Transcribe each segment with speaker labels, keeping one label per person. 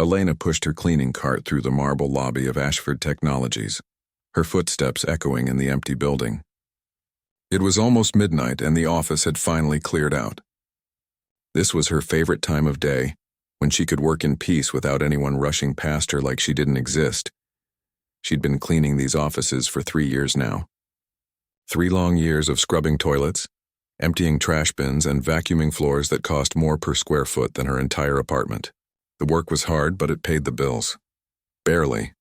Speaker 1: Elena pushed her cleaning cart through the marble lobby of Ashford Technologies, her footsteps echoing in the empty building. It was almost midnight and the office had finally cleared out. This was her favorite time of day, when she could work in peace without anyone rushing past her like she didn't exist. She'd been cleaning these offices for 3 years now. 3 long years of scrubbing toilets, emptying trash bins, and vacuuming floors that cost more per square foot than her entire apartment. The work was hard, but it paid the bills. Barely.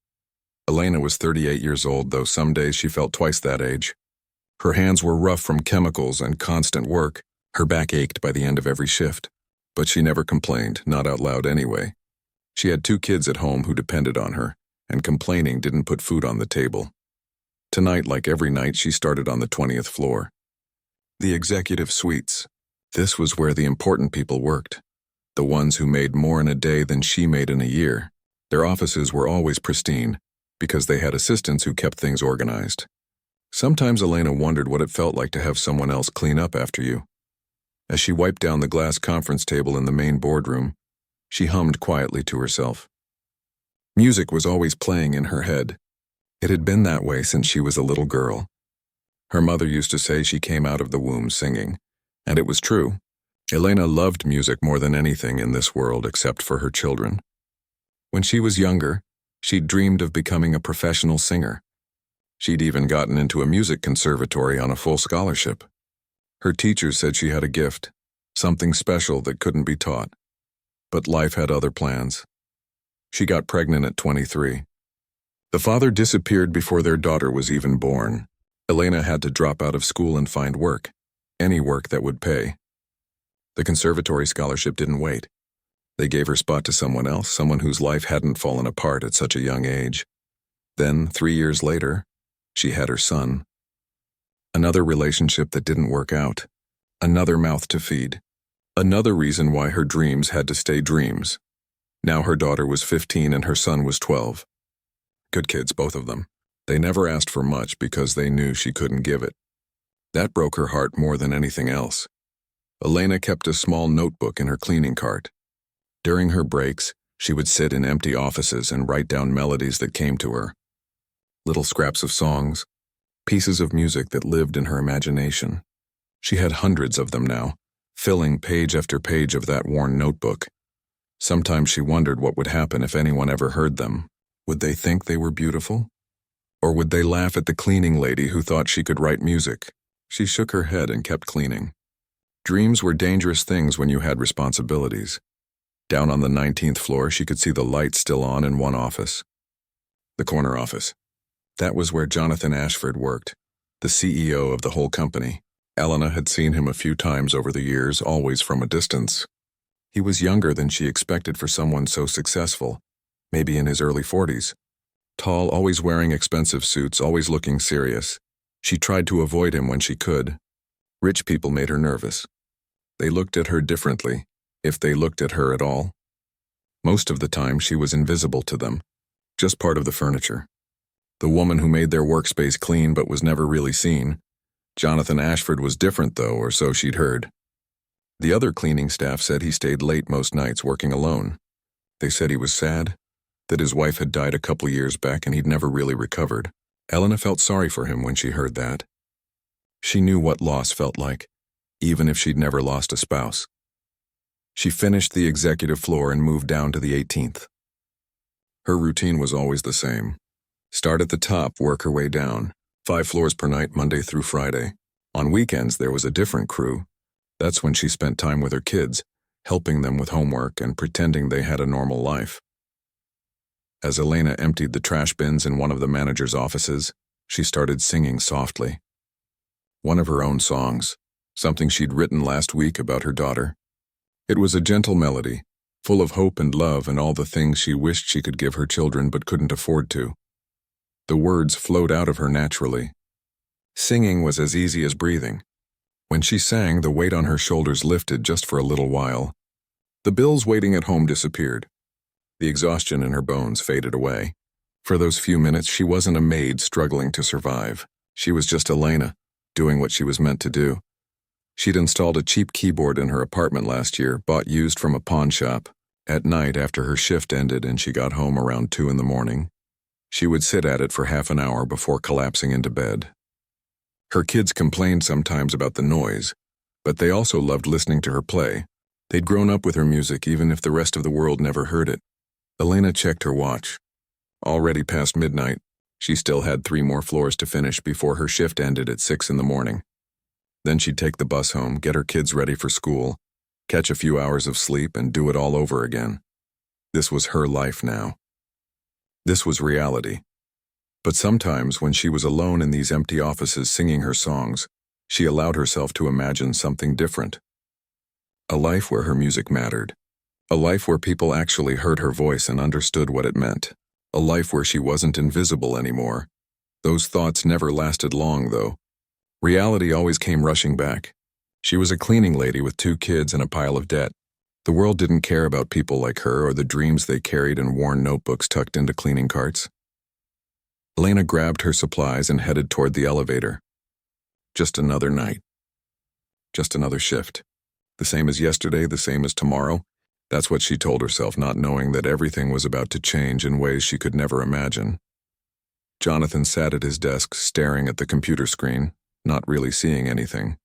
Speaker 1: Elena was 38 years old, though some days she felt twice that age. Her hands were rough from chemicals and constant work. Her back ached by the end of every shift. But she never complained, not out loud anyway. She had 2 kids at home who depended on her, and complaining didn't put food on the table. Tonight, like every night, she started on the 20th floor. The executive suites. This was where the important people worked. The ones who made more in a day than she made in a year. Their offices were always pristine, because they had assistants who kept things organized. Sometimes Elena wondered what it felt like to have someone else clean up after you. As she wiped down the glass conference table in the main boardroom, she hummed quietly to herself. Music was always playing in her head. It had been that way since she was a little girl. Her mother used to say she came out of the womb singing, and it was true. Elena loved music more than anything in this world except for her children. When she was younger, she'd dreamed of becoming a professional singer. She'd even gotten into a music conservatory on a full scholarship. Her teachers said she had a gift, something special that couldn't be taught. But life had other plans. She got pregnant at 23. The father disappeared before their daughter was even born. Elena had to drop out of school and find work, any work that would pay. The conservatory scholarship didn't wait. They gave her spot to someone else, someone whose life hadn't fallen apart at such a young age. Then, 3 years later, she had her son. Another relationship that didn't work out. Another mouth to feed. Another reason why her dreams had to stay dreams. Now her daughter was 15 and her son was 12. Good kids, both of them. They never asked for much because they knew she couldn't give it. That broke her heart more than anything else. Elena kept a small notebook in her cleaning cart. During her breaks, she would sit in empty offices and write down melodies that came to her. Little scraps of songs, pieces of music that lived in her imagination. She had hundreds of them now, filling page after page of that worn notebook. Sometimes she wondered what would happen if anyone ever heard them. Would they think they were beautiful? Or would they laugh at the cleaning lady who thought she could write music? She shook her head and kept cleaning. Dreams were dangerous things when you had responsibilities. Down on the 19th floor, she could see the lights still on in one office. The corner office. That was where Jonathan Ashford worked, the CEO of the whole company. Elena had seen him a few times over the years, always from a distance. He was younger than she expected for someone so successful, maybe in his early 40s. Tall, always wearing expensive suits, always looking serious. She tried to avoid him when she could. Rich people made her nervous. They looked at her differently, if they looked at her at all. Most of the time, she was invisible to them, just part of the furniture. The woman who made their workspace clean but was never really seen. Jonathan Ashford was different, though, or so she'd heard. The other cleaning staff said he stayed late most nights working alone. They said he was sad, that his wife had died a couple years back and he'd never really recovered. Elena felt sorry for him when she heard that. She knew what loss felt like, even if she'd never lost a spouse. She finished the executive floor and moved down to the 18th. Her routine was always the same. Start at the top, work her way down. 5 floors per night, Monday through Friday. On weekends, there was a different crew. That's when she spent time with her kids, helping them with homework and pretending they had a normal life. As Elena emptied the trash bins in one of the manager's offices, she started singing softly. One of her own songs, something she'd written last week about her daughter. It was a gentle melody, full of hope and love and all the things she wished she could give her children but couldn't afford to. The words flowed out of her naturally. Singing was as easy as breathing. When she sang, the weight on her shoulders lifted just for a little while. The bills waiting at home disappeared. The exhaustion in her bones faded away. For those few minutes, she wasn't a maid struggling to survive. She was just Elena, doing what she was meant to do. She'd installed a cheap keyboard in her apartment last year, bought used from a pawn shop. At night, after her shift ended and she got home around 2 in the morning, she would sit at it for half an hour before collapsing into bed. Her kids complained sometimes about the noise, but they also loved listening to her play. They'd grown up with her music even if the rest of the world never heard it. Elena checked her watch. Already past midnight, she still had 3 more floors to finish before her shift ended at 6 in the morning. Then she'd take the bus home, get her kids ready for school, catch a few hours of sleep, and do it all over again. This was her life now. This was reality. But sometimes when she was alone in these empty offices singing her songs, she allowed herself to imagine something different. A life where her music mattered. A life where people actually heard her voice and understood what it meant. A life where she wasn't invisible anymore. Those thoughts never lasted long, though. Reality always came rushing back. She was a cleaning lady with 2 kids and a pile of debt. The world didn't care about people like her or the dreams they carried in worn notebooks tucked into cleaning carts. Elena grabbed her supplies and headed toward the elevator. Just another night. Just another shift. The same as yesterday, the same as tomorrow. That's what she told herself, not knowing that everything was about to change in ways she could never imagine. Jonathan sat at his desk, staring at the computer screen, not really seeing anything.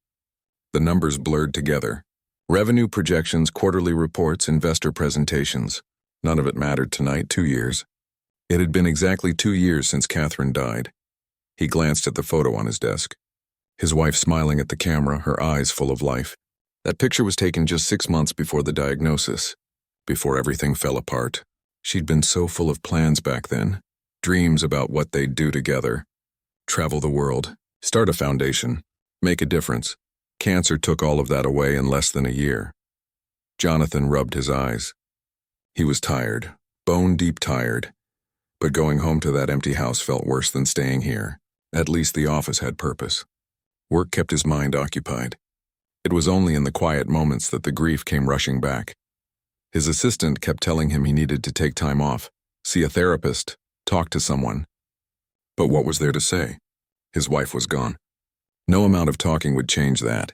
Speaker 1: The numbers blurred together. Revenue projections, quarterly reports, investor presentations. None of it mattered tonight. 2 years. It had been exactly 2 years since Catherine died. He glanced at the photo on his desk. His wife smiling at the camera, her eyes full of life. That picture was taken just 6 months before the diagnosis, before everything fell apart. She'd been so full of plans back then. Dreams about what they'd do together. Travel the world. Start a foundation. Make a difference. Cancer took all of that away in less than a year. Jonathan rubbed his eyes. He was tired, bone-deep tired. But going home to that empty house felt worse than staying here. At least the office had purpose. Work kept his mind occupied. It was only in the quiet moments that the grief came rushing back. His assistant kept telling him he needed to take time off, see a therapist, talk to someone. But what was there to say? His wife was gone. No amount of talking would change that.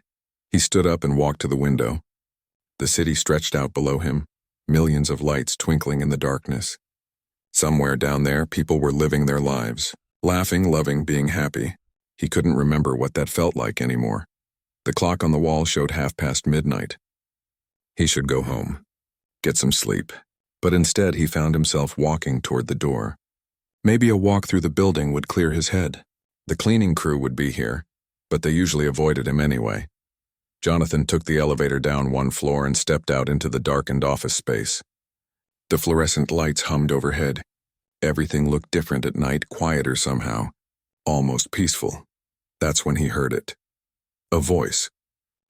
Speaker 1: He stood up and walked to the window. The city stretched out below him, millions of lights twinkling in the darkness. Somewhere down there, people were living their lives, laughing, loving, being happy. He couldn't remember what that felt like anymore. The clock on the wall showed midnight. He should go home, get some sleep. But instead, he found himself walking toward the door. Maybe a walk through the building would clear his head. The cleaning crew would be here, but they usually avoided him anyway. Jonathan took the elevator down 1 floor and stepped out into the darkened office space. The fluorescent lights hummed overhead. Everything looked different at night, quieter somehow, almost peaceful. That's when he heard it. A voice.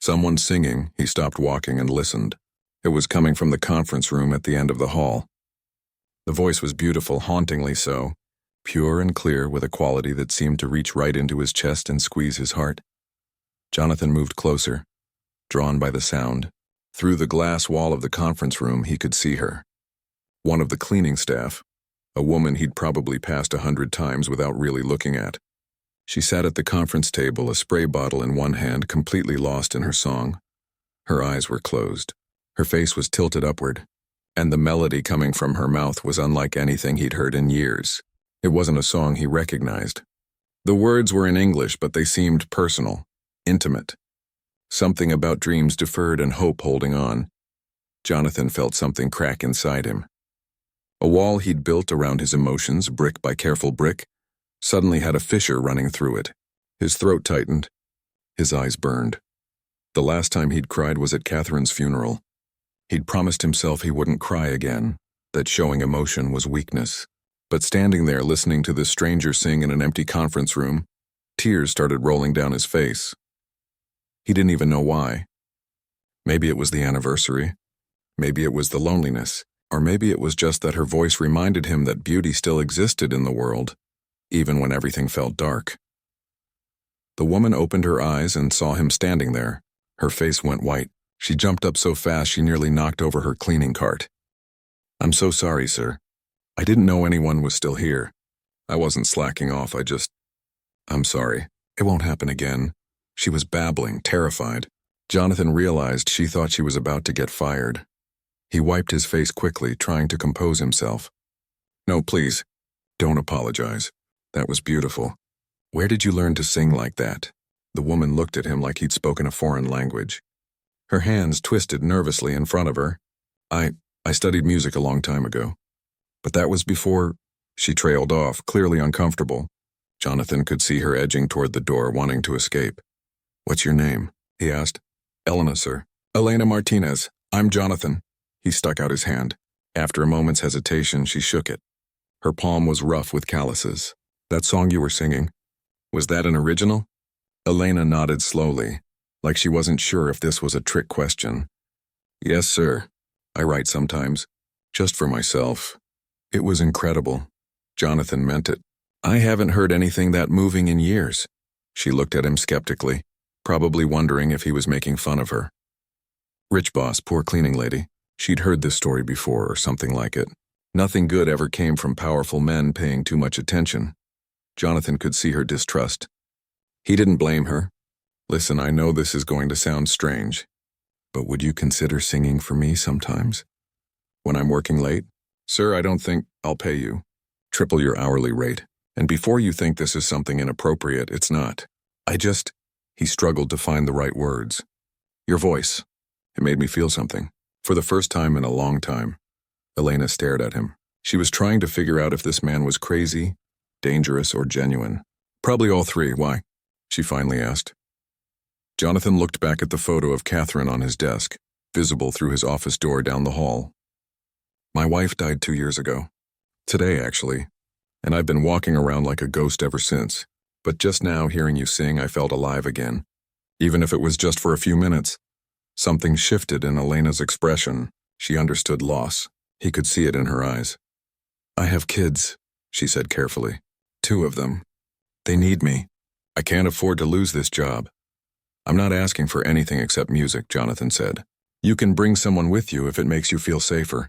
Speaker 1: Someone singing. He stopped walking and listened. It was coming from the conference room at the end of the hall. The voice was beautiful, hauntingly so, pure and clear with a quality that seemed to reach right into his chest and squeeze his heart. Jonathan moved closer, drawn by the sound. Through the glass wall of the conference room, he could see her. One of the cleaning staff, a woman he'd probably passed 100 times without really looking at. She sat at the conference table, a spray bottle in one hand, completely lost in her song. Her eyes were closed. Her face was tilted upward, and the melody coming from her mouth was unlike anything he'd heard in years. It wasn't a song he recognized. The words were in English, but they seemed personal, intimate. Something about dreams deferred and hope holding on. Jonathan felt something crack inside him. A wall he'd built around his emotions, brick by careful brick, suddenly had a fissure running through it. His throat tightened. His eyes burned. The last time he'd cried was at Catherine's funeral. He'd promised himself he wouldn't cry again, that showing emotion was weakness. But standing there listening to this stranger sing in an empty conference room, tears started rolling down his face. He didn't even know why. Maybe it was the anniversary. Maybe it was the loneliness. Or maybe it was just that her voice reminded him that beauty still existed in the world, even when everything felt dark. The woman opened her eyes and saw him standing there. Her face went white. She jumped up so fast she nearly knocked over her cleaning cart. "I'm so sorry, sir. I didn't know anyone was still here. I wasn't slacking off, I'm sorry. It won't happen again." She was babbling, terrified. Jonathan realized she thought she was about to get fired. He wiped his face quickly, trying to compose himself. No, please, don't apologize. That was beautiful. Where did you learn to sing like that? The woman looked at him like he'd spoken a foreign language. Her hands twisted nervously in front of her. I studied music a long time ago. But that was before. She trailed off, clearly uncomfortable. Jonathan could see her edging toward the door, wanting to escape. What's your name? He asked. Elena, sir. Elena Martinez. I'm Jonathan. He stuck out his hand. After a moment's hesitation, she shook it. Her palm was rough with calluses. That song you were singing, was that an original? Elena nodded slowly, like she wasn't sure if this was a trick question. Yes, sir. I write sometimes, just for myself. It was incredible. Jonathan meant it. I haven't heard anything that moving in years. She looked at him skeptically, probably wondering if he was making fun of her. Rich boss, poor cleaning lady. She'd heard this story before or something like it. Nothing good ever came from powerful men paying too much attention. Jonathan could see her distrust. He didn't blame her. Listen, I know this is going to sound strange, but would you consider singing for me sometimes? When I'm working late? Sir, I don't think I'll pay you. Triple your hourly rate. And before you think this is something inappropriate, it's not. He struggled to find the right words. Your voice. It made me feel something. For the first time in a long time. Elena stared at him. She was trying to figure out if this man was crazy, dangerous, or genuine. Probably all three. Why? She finally asked. Jonathan looked back at the photo of Catherine on his desk, visible through his office door down the hall. My wife died 2 years ago. Today, actually. And I've been walking around like a ghost ever since. But just now, hearing you sing, I felt alive again. Even if it was just for a few minutes. Something shifted in Elena's expression. She understood loss. He could see it in her eyes. I have kids, she said carefully. 2 of them. They need me. I can't afford to lose this job. I'm not asking for anything except music, Jonathan said. You can bring someone with you if it makes you feel safer.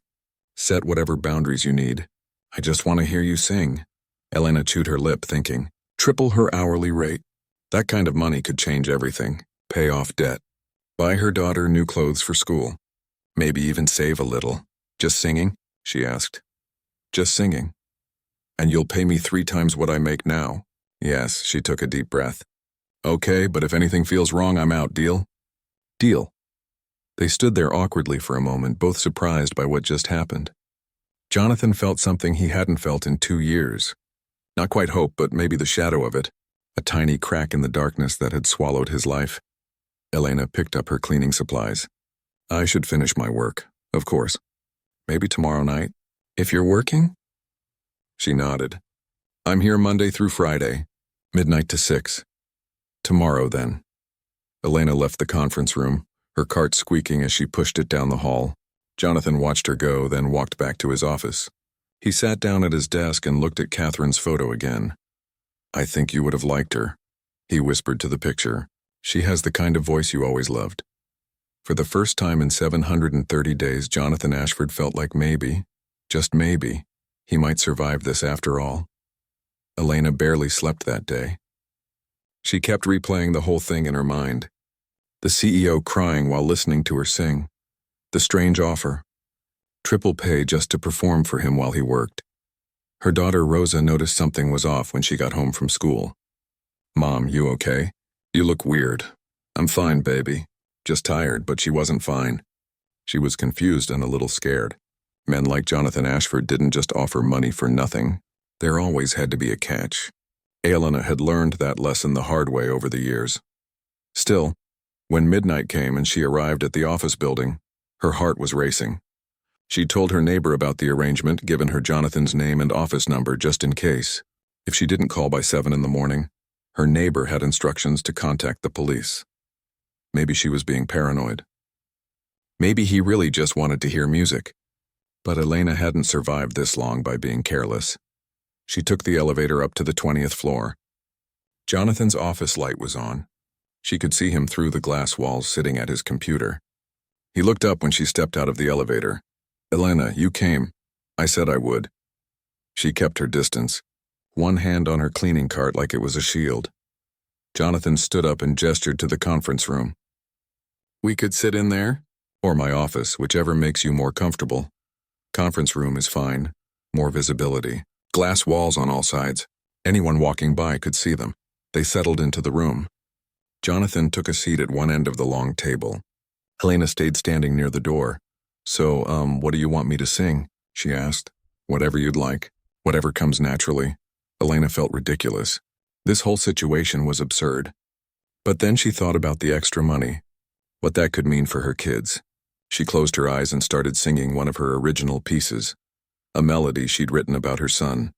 Speaker 1: Set whatever boundaries you need. I just want to hear you sing. Elena chewed her lip, thinking. Triple her hourly rate. That kind of money could change everything. Pay off debt. Buy her daughter new clothes for school. Maybe even save a little. Just singing? She asked. Just singing. And you'll pay me 3 times what I make now. Yes, she took a deep breath. Okay, but if anything feels wrong, I'm out. Deal? Deal. They stood there awkwardly for a moment, both surprised by what just happened. Jonathan felt something he hadn't felt in 2 years. Not quite hope, but maybe the shadow of it. A tiny crack in the darkness that had swallowed his life. Elena picked up her cleaning supplies. I should finish my work, of course. Maybe tomorrow night. If you're working? She nodded. I'm here Monday through Friday, midnight to 6. Tomorrow, then. Elena left the conference room, her cart squeaking as she pushed it down the hall. Jonathan watched her go, then walked back to his office. He sat down at his desk and looked at Catherine's photo again. I think you would have liked her, he whispered to the picture. She has the kind of voice you always loved. For the first time in 730 days, Jonathan Ashford felt like maybe, just maybe, he might survive this after all. Elena barely slept that day. She kept replaying the whole thing in her mind. The CEO crying while listening to her sing. The strange offer. Triple pay just to perform for him while he worked. Her daughter Rosa noticed something was off when she got home from school. Mom, you okay? You look weird. I'm fine, baby. Just tired, but she wasn't fine. She was confused and a little scared. Men like Jonathan Ashford didn't just offer money for nothing. There always had to be a catch. Elena had learned that lesson the hard way over the years. Still, when midnight came and she arrived at the office building, her heart was racing. She'd told her neighbor about the arrangement, given her Jonathan's name and office number just in case. If she didn't call by 7 in the morning, her neighbor had instructions to contact the police. Maybe she was being paranoid. Maybe he really just wanted to hear music. But Elena hadn't survived this long by being careless. She took the elevator up to the 20th floor. Jonathan's office light was on. She could see him through the glass walls sitting at his computer. He looked up when she stepped out of the elevator. Elena, you came. I said I would. She kept her distance, one hand on her cleaning cart like it was a shield. Jonathan stood up and gestured to the conference room. We could sit in there? Or my office, whichever makes you more comfortable. Conference room is fine. More visibility. Glass walls on all sides. Anyone walking by could see them. They settled into the room. Jonathan took a seat at one end of the long table. Helena stayed standing near the door. So, what do you want me to sing? She asked. Whatever you'd like. Whatever comes naturally. Helena felt ridiculous. This whole situation was absurd. But then she thought about the extra money. What that could mean for her kids. She closed her eyes and started singing one of her original pieces. A melody she'd written about her son.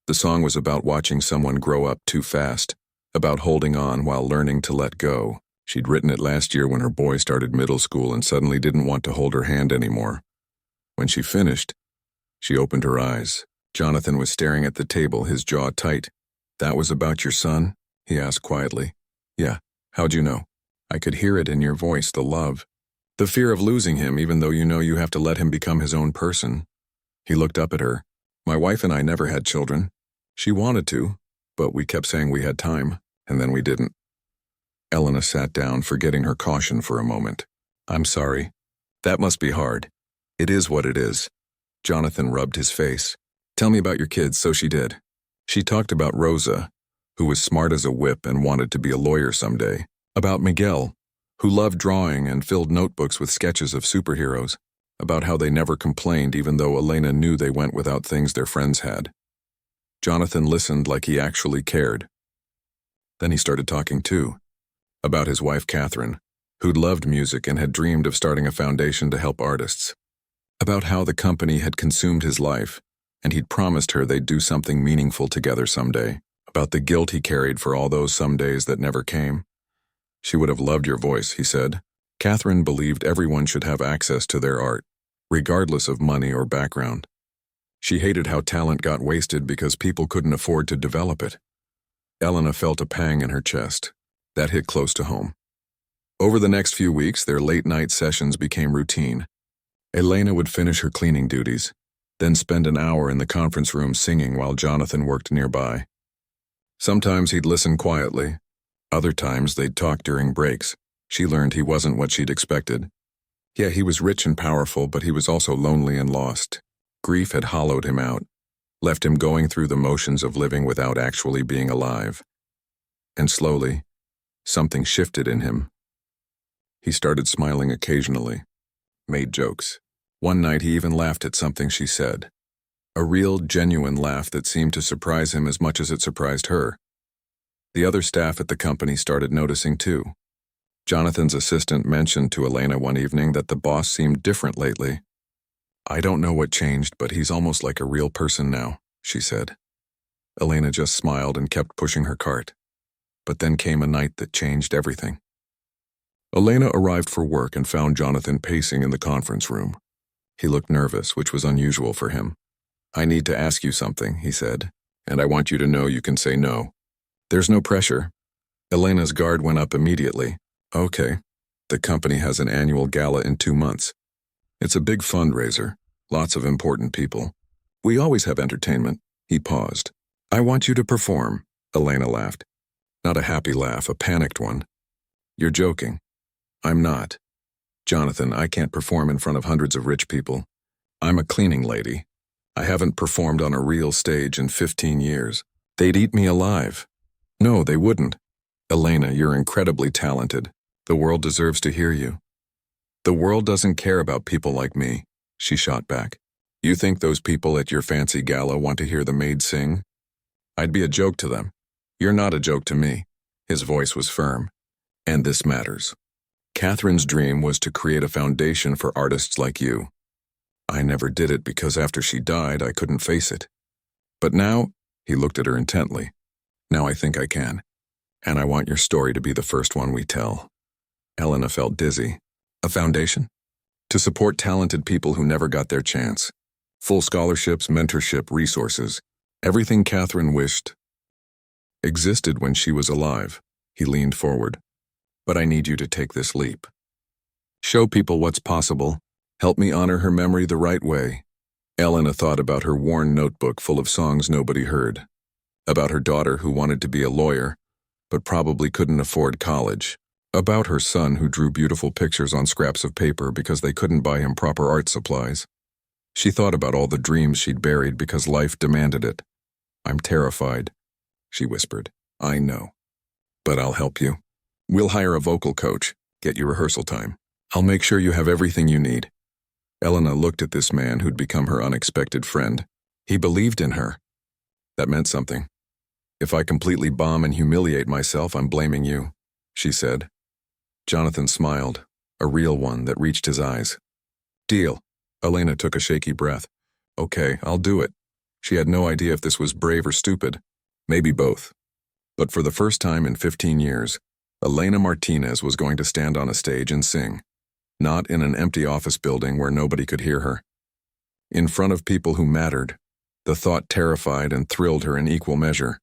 Speaker 1: The song was about watching someone grow up too fast. About holding on while learning to let go. She'd written it last year when her boy started middle school and suddenly didn't want to hold her hand anymore. When she finished, she opened her eyes. Jonathan was staring at the table, his jaw tight. That was about your son? He asked quietly. Yeah, how'd you know? I could hear it in your voice, the love. The fear of losing him, even though you know you have to let him become his own person. He looked up at her. My wife and I never had children. She wanted to, but we kept saying we had time, and then we didn't. Helena sat down, forgetting her caution for a moment. I'm sorry. That must be hard. It is what it is. Jonathan rubbed his face. Tell me about your kids, so she did. She talked about Rosa, who was smart as a whip and wanted to be a lawyer someday. About Miguel, who loved drawing and filled notebooks with sketches of superheroes. About how they never complained even though Elena knew they went without things their friends had. Jonathan listened like he actually cared. Then he started talking too. About his wife Catherine, who'd loved music and had dreamed of starting a foundation to help artists. About how the company had consumed his life, and he'd promised her they'd do something meaningful together someday. About the guilt he carried for all those some days that never came. She would have loved your voice, he said. Catherine believed everyone should have access to their art, regardless of money or background. She hated how talent got wasted because people couldn't afford to develop it. Helena felt a pang in her chest. That hit close to home. Over the next few weeks, their late-night sessions became routine. Elena would finish her cleaning duties, then spend an hour in the conference room singing while Jonathan worked nearby. Sometimes he'd listen quietly. Other times they'd talk during breaks. She learned he wasn't what she'd expected. Yeah, he was rich and powerful, but he was also lonely and lost. Grief had hollowed him out, left him going through the motions of living without actually being alive. And slowly, something shifted in him. He started smiling occasionally, made jokes. One night he even laughed at something she said. A real, genuine laugh that seemed to surprise him as much as it surprised her. The other staff at the company started noticing too. Jonathan's assistant mentioned to Elena one evening that the boss seemed different lately. I don't know what changed, but he's almost like a real person now, she said. Elena just smiled and kept pushing her cart. But then came a night that changed everything. Elena arrived for work and found Jonathan pacing in the conference room. He looked nervous, which was unusual for him. I need to ask you something, he said, and I want you to know you can say no. There's no pressure. Elena's guard went up immediately. Okay. The company has an annual gala in 2 months. It's a big fundraiser, lots of important people. We always have entertainment. He paused. I want you to perform, Elena laughed. Not a happy laugh, a panicked one. You're joking. I'm not. Jonathan, I can't perform in front of hundreds of rich people. I'm a cleaning lady. I haven't performed on a real stage in 15 years. They'd eat me alive. No, they wouldn't. Elena, you're incredibly talented. The world deserves to hear you. The world doesn't care about people like me, she shot back. You think those people at your fancy gala want to hear the Maid sing? I'd be a joke to them. You're not a joke to me. His voice was firm. And this matters. Catherine's dream was to create a foundation for artists like you. I never did it because after she died, I couldn't face it. But now, he looked at her intently. Now I think I can. And I want your story to be the first one we tell. Helena felt dizzy. A foundation? To support talented people who never got their chance. Full scholarships, mentorship, resources. Everything Catherine wished existed when she was alive. He leaned forward. But I need you to take this leap. Show people what's possible. Help me honor her memory the right way. Helena thought about her worn notebook full of songs nobody heard. About her daughter who wanted to be a lawyer, but probably couldn't afford college. About her son who drew beautiful pictures on scraps of paper because they couldn't buy him proper art supplies. She thought about all the dreams she'd buried because life demanded it. "I'm terrified," she whispered. "I know. But I'll help you. We'll hire a vocal coach, get you rehearsal time. I'll make sure you have everything you need." Elena looked at this man who'd become her unexpected friend. He believed in her. That meant something. "If I completely bomb and humiliate myself, I'm blaming you," she said. Jonathan smiled, a real one that reached his eyes. "Deal." Elena took a shaky breath. "Okay, I'll do it." She had no idea if this was brave or stupid. Maybe both. But for the first time in 15 years, Elena Martinez was going to stand on a stage and sing. Not in an empty office building where nobody could hear her. In front of people who mattered. The thought terrified and thrilled her in equal measure.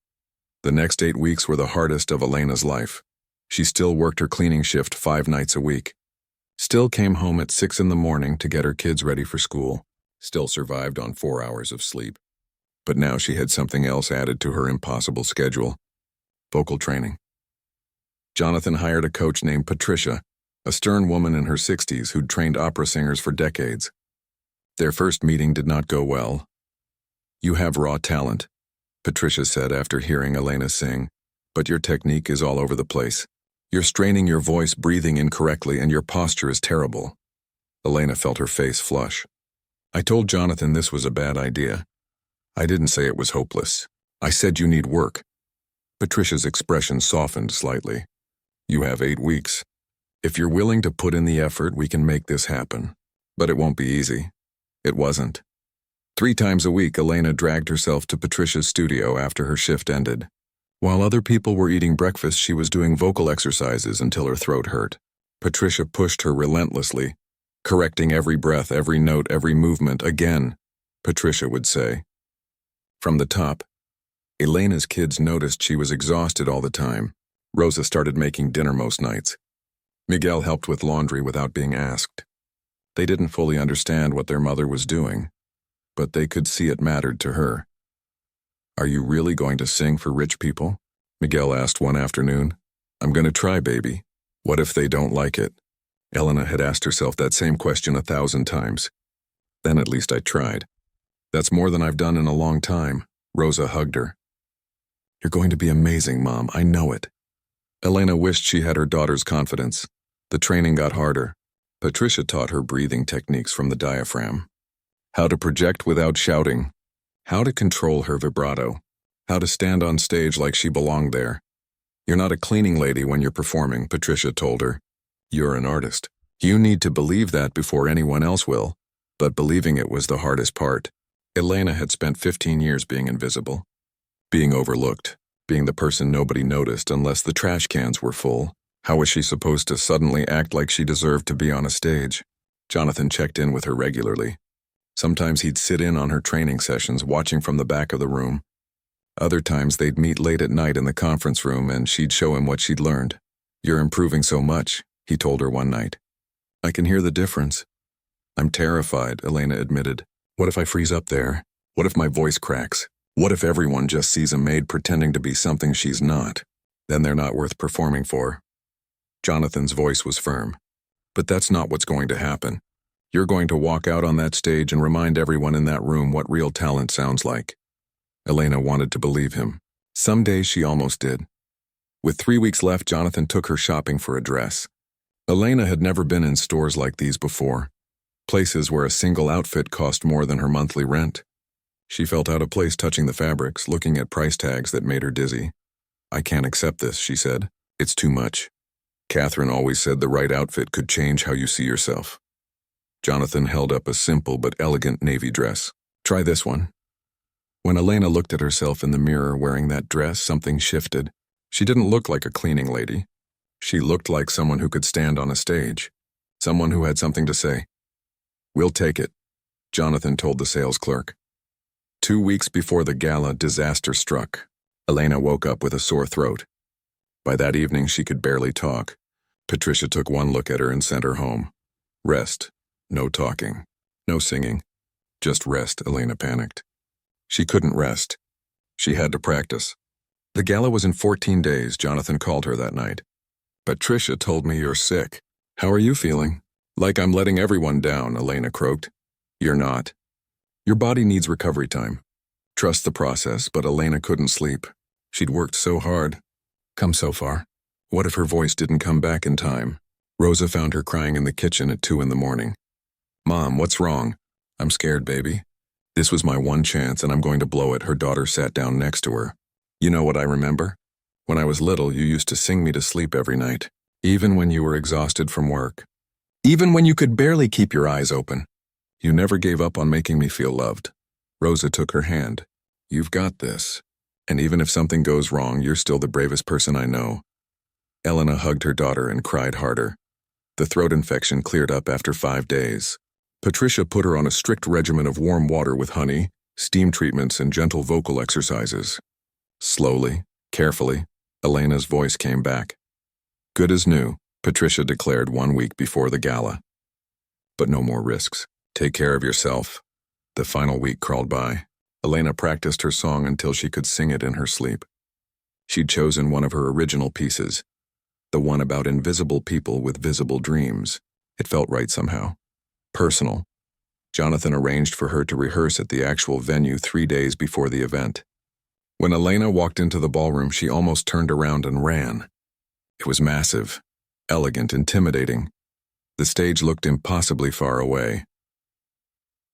Speaker 1: The next 8 weeks were the hardest of Elena's life. She still worked her cleaning shift 5 nights a week. Still came home at 6 in the morning to get her kids ready for school. Still survived on 4 hours of sleep. But now she had something else added to her impossible schedule. Vocal training. Jonathan hired a coach named Patricia, a stern woman in her 60s who'd trained opera singers for decades. Their first meeting did not go well. "You have raw talent," Patricia said after hearing Elena sing, "but your technique is all over the place. You're straining your voice, breathing incorrectly, and your posture is terrible." Elena felt her face flush. "I told Jonathan this was a bad idea. I didn't say it was hopeless. I said you need work." Patricia's expression softened slightly. "You have 8 weeks. If you're willing to put in the effort, we can make this happen. But it won't be easy." It wasn't. 3 times a week, Elena dragged herself to Patricia's studio after her shift ended. While other people were eating breakfast, she was doing vocal exercises until her throat hurt. Patricia pushed her relentlessly, correcting every breath, every note, every movement. "Again," Patricia would say. From the top, Elena's kids noticed she was exhausted all the time. Rosa started making dinner most nights. Miguel helped with laundry without being asked. They didn't fully understand what their mother was doing, but they could see it mattered to her. "Are you really going to sing for rich people?" Miguel asked one afternoon. "I'm going to try, baby. What if they don't like it?" Elena had asked herself that same question 1,000 times. "Then at least I tried." "That's more than I've done in a long time." Rosa hugged her. "You're going to be amazing, Mom. I know it." Elena wished she had her daughter's confidence. The training got harder. Patricia taught her breathing techniques from the diaphragm. How to project without shouting. How to control her vibrato. How to stand on stage like she belonged there. "You're not a cleaning lady when you're performing," Patricia told her. "You're an artist. You need to believe that before anyone else will." But believing it was the hardest part. Elena had spent 15 years being invisible. Being overlooked. Being the person nobody noticed unless the trash cans were full. How was she supposed to suddenly act like she deserved to be on a stage? Jonathan checked in with her regularly. Sometimes he'd sit in on her training sessions, watching from the back of the room. Other times they'd meet late at night in the conference room and she'd show him what she'd learned. "You're improving so much," he told her one night. "I can hear the difference." "I'm terrified," Elena admitted. "What if I freeze up there? What if my voice cracks? What if everyone just sees a maid pretending to be something she's not? Then they're not worth performing for." Jonathan's voice was firm. "But that's not what's going to happen. You're going to walk out on that stage and remind everyone in that room what real talent sounds like." Elena wanted to believe him. Some days she almost did. With 3 weeks left, Jonathan took her shopping for a dress. Elena had never been in stores like these before. Places where a single outfit cost more than her monthly rent. She felt out of place touching the fabrics, looking at price tags that made her dizzy. "I can't accept this," she said. "It's too much. Catherine always said the right outfit could change how you see yourself." Jonathan held up a simple but elegant navy dress. "Try this one." When Elena looked at herself in the mirror wearing that dress, something shifted. She didn't look like a cleaning lady. She looked like someone who could stand on a stage. Someone who had something to say. "We'll take it," Jonathan told the sales clerk. 2 weeks before the gala, disaster struck. Elena woke up with a sore throat. By that evening, she could barely talk. Patricia took one look at her and sent her home. Rest. No talking. No singing. Just rest, Elena panicked. She couldn't rest. She had to practice. The gala was in 14 days. Jonathan called her that night. Patricia told me you're sick. How are you feeling? Like I'm letting everyone down, Elena croaked. You're not. Your body needs recovery time. Trust the process, but Elena couldn't sleep. She'd worked so hard, come so far. What if her voice didn't come back in time? Rosa found her crying in the kitchen at 2 in the morning. Mom, what's wrong? I'm scared, baby. This was my one chance and I'm going to blow it. Her daughter sat down next to her. You know what I remember? When I was little, you used to sing me to sleep every night, even when you were exhausted from work. Even when you could barely keep your eyes open. You never gave up on making me feel loved. Rosa took her hand. You've got this. And even if something goes wrong, you're still the bravest person I know. Elena hugged her daughter and cried harder. The throat infection cleared up after 5 days. Patricia put her on a strict regimen of warm water with honey, steam treatments, and gentle vocal exercises. Slowly, carefully, Elena's voice came back. Good as new, Patricia declared 1 week before the gala. But no more risks. Take care of yourself. The final week crawled by. Elena practiced her song until she could sing it in her sleep. She'd chosen one of her original pieces, the one about invisible people with visible dreams. It felt right somehow. Personal. Jonathan arranged for her to rehearse at the actual venue 3 days before the event. When Elena walked into the ballroom, she almost turned around and ran. It was massive, elegant, intimidating. The stage looked impossibly far away.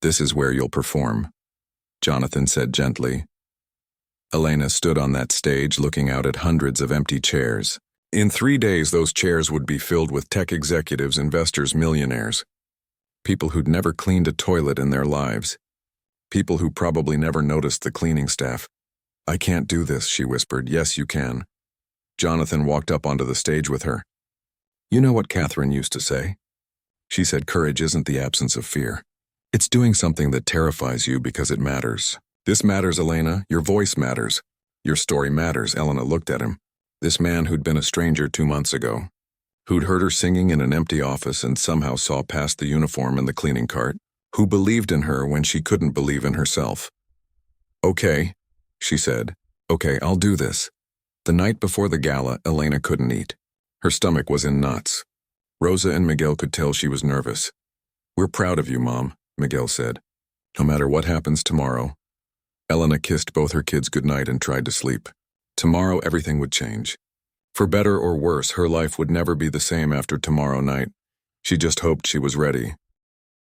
Speaker 1: This is where you'll perform, Jonathan said gently. Elena stood on that stage looking out at hundreds of empty chairs. In 3 days, those chairs would be filled with tech executives, investors, millionaires. People who'd never cleaned a toilet in their lives. People who probably never noticed the cleaning staff. I can't do this, she whispered. Yes, you can. Jonathan walked up onto the stage with her. You know what Catherine used to say? She said courage isn't the absence of fear. It's doing something that terrifies you because it matters. This matters, Elena. Your voice matters. Your story matters. Elena looked at him. This man who'd been a stranger 2 months ago, who'd heard her singing in an empty office and somehow saw past the uniform and the cleaning cart, who believed in her when she couldn't believe in herself. Okay, she said. Okay, I'll do this. The night before the gala, Elena couldn't eat. Her stomach was in knots. Rosa and Miguel could tell she was nervous. We're proud of you, Mom, Miguel said. No matter what happens tomorrow. Elena kissed both her kids goodnight and tried to sleep. Tomorrow everything would change. For better or worse, her life would never be the same after tomorrow night. She just hoped she was ready.